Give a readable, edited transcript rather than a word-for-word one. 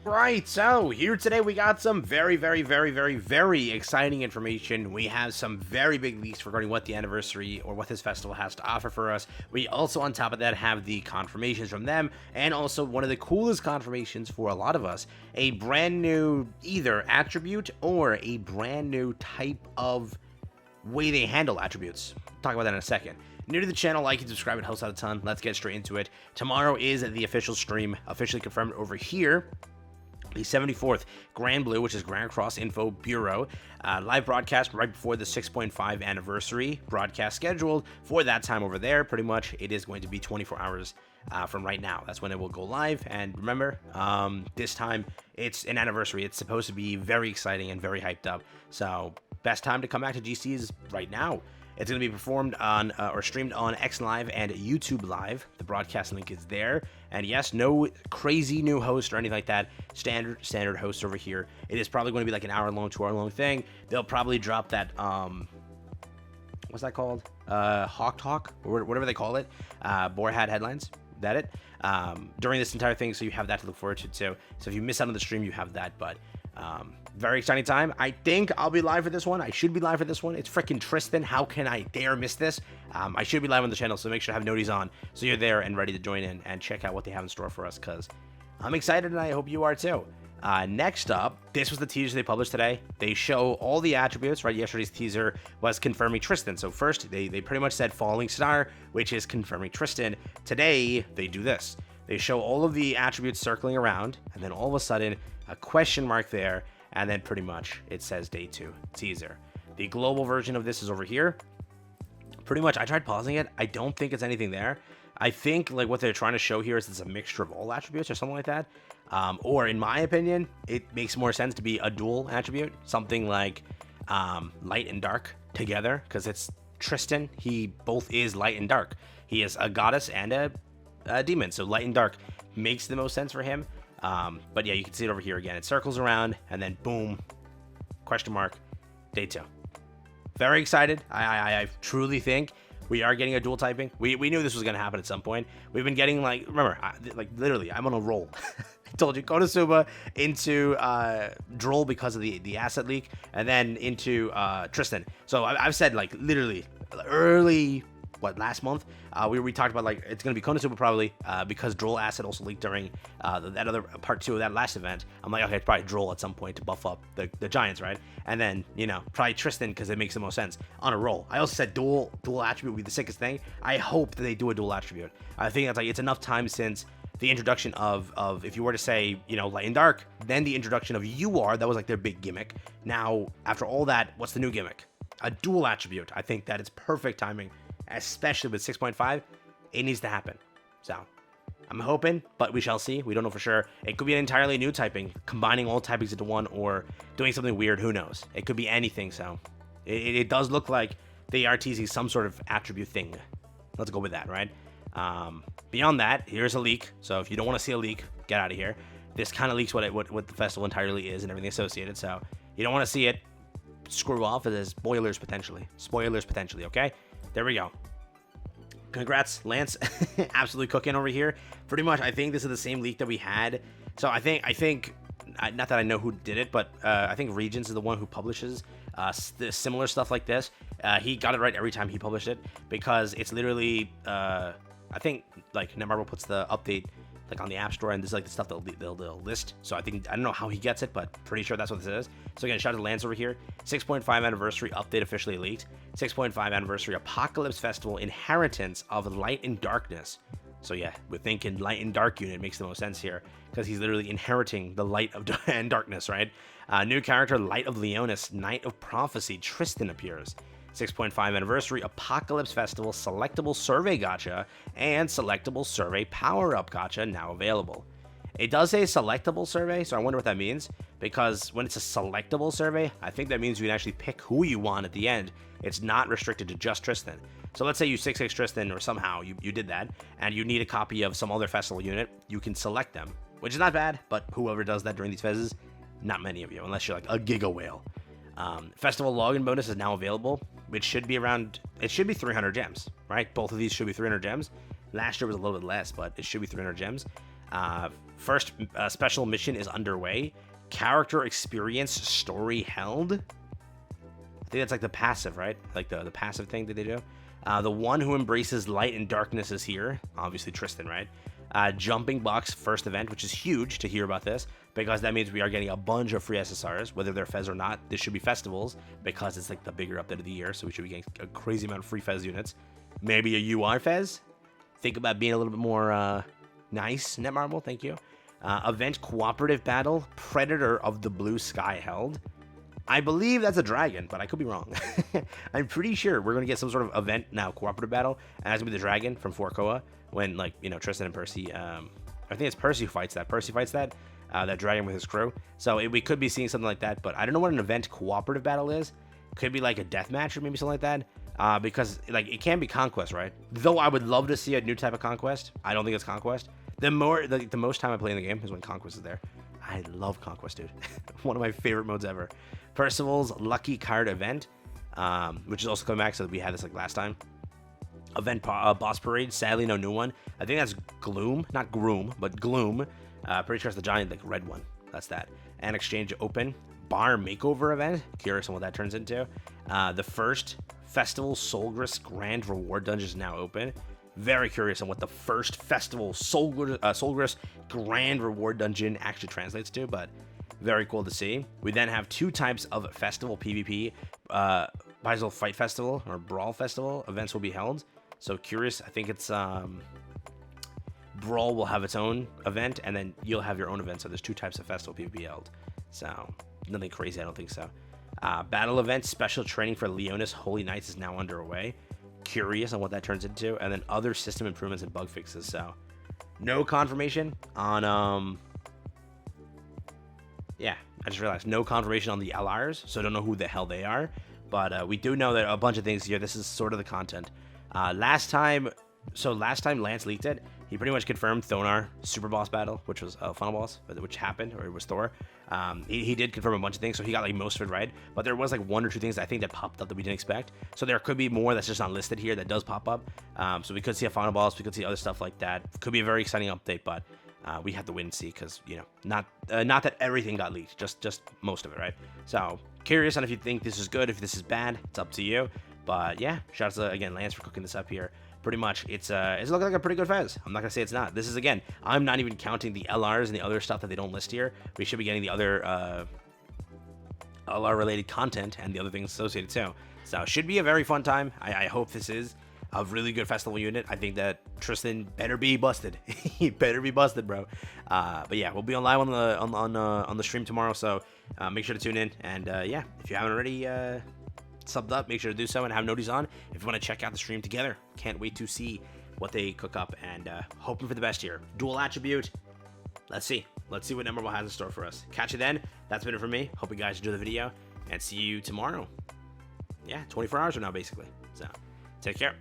Right, so here today we got some very exciting information. We have some very big leaks regarding what the anniversary or what this festival has to offer for us. We also, on top of that, have the confirmations from them, and also one of the coolest confirmations for a lot of us, a brand new either attribute or a brand new type of way they handle attributes. Talk about that in a second. New to the channel, like and subscribe, it helps out a ton. Let's get straight into it. Tomorrow is the official stream, officially confirmed over here. The 74th Grand Blue, which is Grand Cross Info Bureau, live broadcast right before the 6.5 anniversary broadcast scheduled for that time over there. Pretty much, it is going to be 24 hours from right now. That's when it will go live. And remember, this time it's an anniversary. It's supposed to be very exciting and very hyped up. So, best time to come back to GC is right now. It's going to be performed on or streamed on X Live and YouTube Live. The broadcast link is there. And yes, no crazy new host or anything like that. Standard host over here. It is probably going to be like an hour-long, 2-hour-long thing. They'll probably drop that, what's that called? Hawk Talk, or whatever they call it. Boarhat headlines. That it? During this entire thing, so you have that to look forward to too. So if you miss out on the stream, you have that, but very exciting time. I think I'll be live for this one. I should be live for this one. It's freaking Tristan. How can I dare miss this? I should be live on the channel, so make sure to have noties on so you're there and ready to join in and check out what they have in store for us, because I'm excited and I hope you are too. Next up, this was the teaser they published today. They show all the attributes, right? Yesterday's teaser was confirming Tristan. So first, they pretty much said Falling Star, which is confirming Tristan. Today, they do this. They show all of the attributes circling around, and then all of a sudden, a question mark there, and then pretty much it says Day 2 teaser. The global version of this is over here. Pretty much, I tried pausing it. I don't think it's anything there. I think like what they're trying to show here is it's a mixture of all attributes or something like that. Or in my opinion, it makes more sense to be a dual attribute, something like light and dark together, because it's Tristan. He both is light and dark. He is a goddess and a demon, so light and dark makes the most sense for him. But yeah, you can see it over here again. It circles around and then boom, question mark, Day 2. Very excited. I truly think we are getting a dual typing. We knew this was going to happen at some point. We've been getting like, remember, like literally, I'm on a roll. I told you, Konosuba into Droll because of the asset leak, and then into Tristan. So I've said like literally early, last month, we talked about like it's gonna be Konosuba probably because Droll asset also leaked during that other part 2 of that last event. I'm like, okay, it's probably Droll at some point to buff up the Giants, right? And then probably Tristan because it makes the most sense on a roll. I also said dual attribute would be the sickest thing. I hope that they do a dual attribute. I think that's like it's enough time since the introduction of if you were to say light and dark, then the introduction of UR, that was like their big gimmick. Now after all that, what's the new gimmick? A dual attribute. I think that it's perfect timing. Especially with 6.5, it needs to happen. So, I'm hoping, but we shall see. We don't know for sure. It could be an entirely new typing, combining all typings into one, or doing something weird. Who knows? It could be anything. So, it does look like they are teasing some sort of attribute thing. Let's go with that, right? Beyond that, here's a leak. So, if you don't want to see a leak, get out of here. This kind of leaks what the festival entirely is and everything associated. So, you don't want to see it. Screw off. It is spoilers potentially. Spoilers potentially. Okay. There we go. Congrats, Lance. Absolutely cooking over here. Pretty much, I think this is the same leak that we had. So I think, not that I know who did it, but I think Regions is the one who publishes similar stuff like this. He got it right every time he published it because it's literally, I think, like Netmarble puts the update like on the App Store, and this is like the stuff they'll list. So I don't know how he gets it, but pretty sure that's what this is. So again, shout out to Lance over here. 6.5 anniversary update officially leaked. 6.5 anniversary Apocalypse Festival Inheritance of Light and Darkness. So yeah, we're thinking Light and Dark unit makes the most sense here because he's literally inheriting the light of and darkness, right? New character Light of Leonis, Night of Prophecy, Tristan appears. 6.5 anniversary Apocalypse Festival selectable survey gacha and selectable survey power-up gacha now available. It does say selectable survey, so I wonder what that means, because when it's a selectable survey, I think that means you can actually pick who you want at the end. It's not restricted to just Tristan. So let's say you 6-6 Tristan, or somehow you did that, and you need a copy of some other festival unit, you can select them, which is not bad, but whoever does that during these fezzes, not many of you, unless you're like a giga whale. Festival login bonus is now available, which should be it should be 300 gems, right? Both of these should be 300 gems. Last year was a little bit less, but it should be 300 gems. First special mission is underway. Character experience story held. I think that's like the passive, right? Like the passive thing that they do. The one who embraces light and darkness is here. Obviously Tristan, right? Jumping box first event, which is huge to hear about this, because that means we are getting a bunch of free SSRs, whether they're FES or not. This should be festivals, because it's like the bigger update of the year, so we should be getting a crazy amount of free FES units. Maybe a UI FES? Think about being a little bit more nice, Netmarble, thank you. Event cooperative battle, Predator of the Blue Sky held. I believe that's a dragon, but I could be wrong. I'm pretty sure we're going to get some sort of event now, cooperative battle, and that's going to be the dragon from Forkoa, when, like, you know, Tristan and Percy, I think it's Percy who fights that. Percy fights that dragon with his crew. So we could be seeing something like that, but I don't know what an event cooperative battle is. Could be like a death match or maybe something like that, because, like, it can be conquest, right? Though I would love to see a new type of conquest. I don't think it's conquest. The most time I play in the game is when conquest is there. I love conquest, dude. One of my favorite modes ever. Percival's lucky card event, which is also coming back, so we had this like last time. Event boss parade, sadly no new one. I think that's Gloom, not Groom, but Gloom. Pretty sure it's the giant like red one. That's that. And exchange open. Bar makeover event. Curious on what that turns into. The first festival Solgris grand reward dungeon is now open. Very curious on what the first festival Solgris grand reward dungeon actually translates to, but very cool to see. We then have two types of festival PvP. Bizel Fight Festival or Brawl Festival events will be held. So curious, I think it's Brawl will have its own event, and then you'll have your own event. So there's two types of festival PvP held. So nothing crazy, I don't think so. Battle event special training for Leonis Holy Knights is now underway. Curious on what that turns into, and then other system improvements and bug fixes. So no confirmation on yeah, I just realized no confirmation on the LRs, so I don't know who the hell they are, but we do know that a bunch of things here. This is sort of the content. Last time Lance leaked it, he pretty much confirmed Thonar super boss battle, which was a final boss, which happened, or it was Thor. He did confirm a bunch of things, so he got like most of it right, but there was like one or two things I think that popped up that we didn't expect. So there could be more that's just not listed here that does pop up. So we could see a final boss, we could see other stuff like that. Could be a very exciting update, but we have to wait and see, because, you know, not that everything got leaked, just most of it, right? So curious on if you think this is good, if this is bad, it's up to you. But yeah, shouts to again Lance for cooking this up here. Pretty much, it's looking like a pretty good FES. I'm not gonna say it's not. This is, again, I'm not even counting the LRs and the other stuff that they don't list here. We should be getting the other LR related content and the other things associated too. So it should be a very fun time. I hope this is a really good festival unit. I think that Tristan better be busted. He better be busted, bro. But yeah, we'll be on live on the stream tomorrow. So make sure to tune in. And yeah, if you haven't already subbed up, make sure to do so and have noties on if you want to check out the stream together. Can't wait to see what they cook up, and hoping for the best here. Dual attribute. Let's see what Netmarble has in store for us. Catch you then. That's been it for me. Hope you guys enjoyed the video, and see you tomorrow. Yeah, 24 hours from now, basically. So take care.